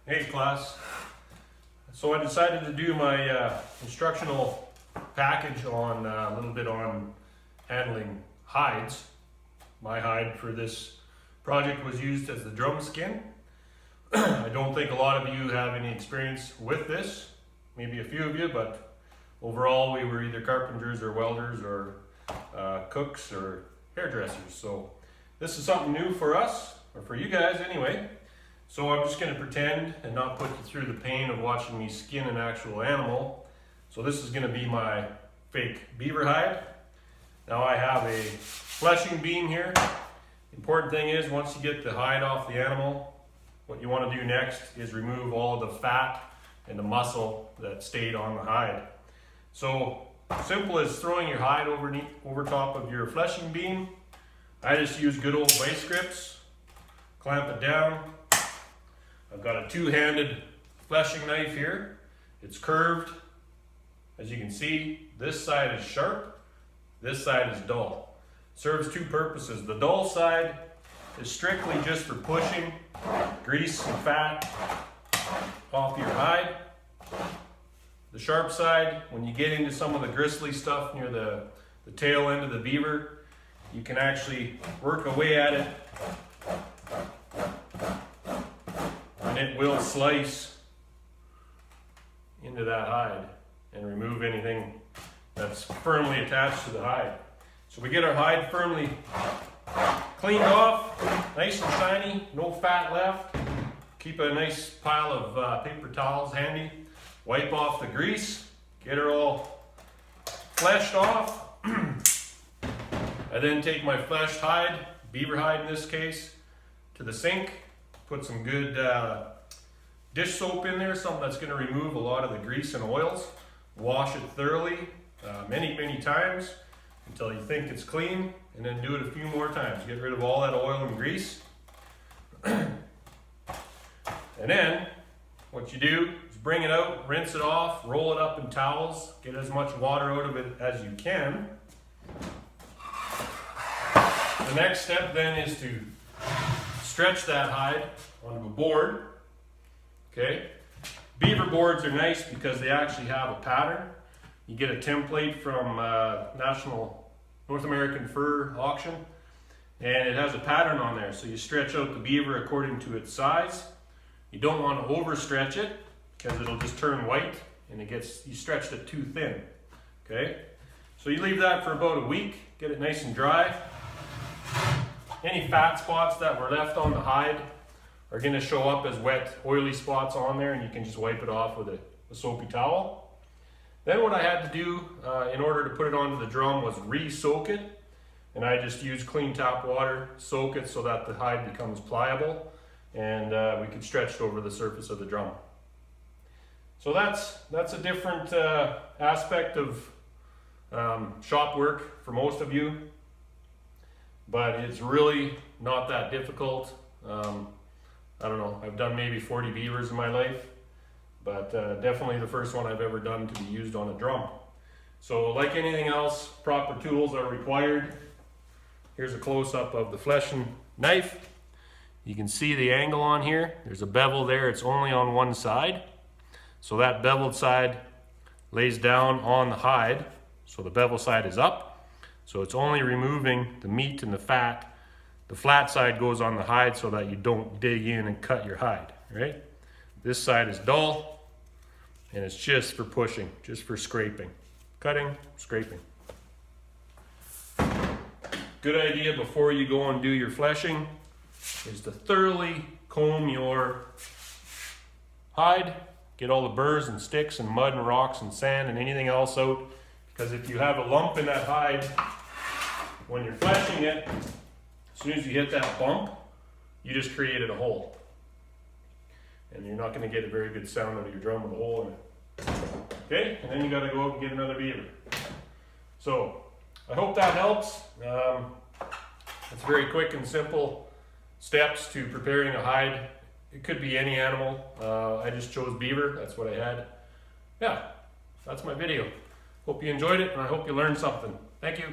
Hey class. So I decided to do my instructional package on a little bit on handling hides. My hide for this project was used as the drum skin. I don't think a lot of you have any experience with this, maybe a few of you, but overall we were either carpenters or welders or cooks or hairdressers. So this is something new for us, or for you guys anyway. So I'm just going to pretend and not put you through the pain of watching me skin an actual animal. So this is going to be my fake beaver hide. Now I have a fleshing beam here. The important thing is, once you get the hide off the animal, what you want to do next is remove all of the fat and the muscle that stayed on the hide. So simple as throwing your hide over top of your fleshing beam. I just use good old vice grips, clamp it down. I've got a two-handed fleshing knife here. It's curved. As you can see, this side is sharp, this side is dull. Serves two purposes. The dull side is strictly just for pushing grease and fat off your hide. The sharp side, when you get into some of the gristly stuff near the tail end of the beaver, you can actually work away at it, and it will slice into that hide and remove anything that's firmly attached to the hide. So we get our hide firmly cleaned off, nice and shiny, no fat left. Keep a nice pile of paper towels handy. Wipe off the grease, get her all fleshed off. I then take my fleshed hide, beaver hide in this case, to the sink. Put some good dish soap in there, something that's going to remove a lot of the grease and oils. Wash it thoroughly many times until you think it's clean, and then do it a few more times. Get rid of all that oil and grease. And then what you do is bring it out, rinse it off, roll it up in towels, get as much water out of it as you can. The next step then is to stretch that hide onto a board. Okay, beaver boards are nice because they actually have a pattern. You get a template from National North American Fur Auction, and it has a pattern on there. So you stretch out the beaver according to its size. You don't want to overstretch it because it'll just turn white and you stretched it too thin. Okay, so you leave that for about a week, get it nice and dry. Any fat spots that were left on the hide are going to show up as wet, oily spots on there, and you can just wipe it off with a soapy towel. Then what I had to do in order to put it onto the drum was re-soak it, and I just used clean tap water, soak it so that the hide becomes pliable, and we could stretch it over the surface of the drum. So that's a different aspect of shop work for most of you, but it's really not that difficult. I don't know, I've done maybe 40 beavers in my life, but definitely the first one I've ever done to be used on a drum. So like anything else, proper tools are required. Here's a close-up of the fleshing knife. You can see the angle on here. There's a bevel there, it's only on one side. So that beveled side lays down on the hide, so the bevel side is up. So it's only removing the meat and the fat. The flat side goes on the hide so that you don't dig in and cut your hide, right? This side is dull, and it's just for pushing, just for scraping. Cutting, scraping. Good idea before you go and do your fleshing is to thoroughly comb your hide. Get all the burrs and sticks and mud and rocks and sand and anything else out. Because if you have a lump in that hide, when you're fleshing it, as soon as you hit that bump, you just created a hole. And you're not going to get a very good sound out of your drum with a hole in it. Okay, and then you got to go out and get another beaver. So, I hope that helps. It's very quick and simple steps to preparing a hide. It could be any animal. I just chose beaver, that's what I had. Yeah, that's my video. Hope you enjoyed it, and I hope you learned something. Thank you.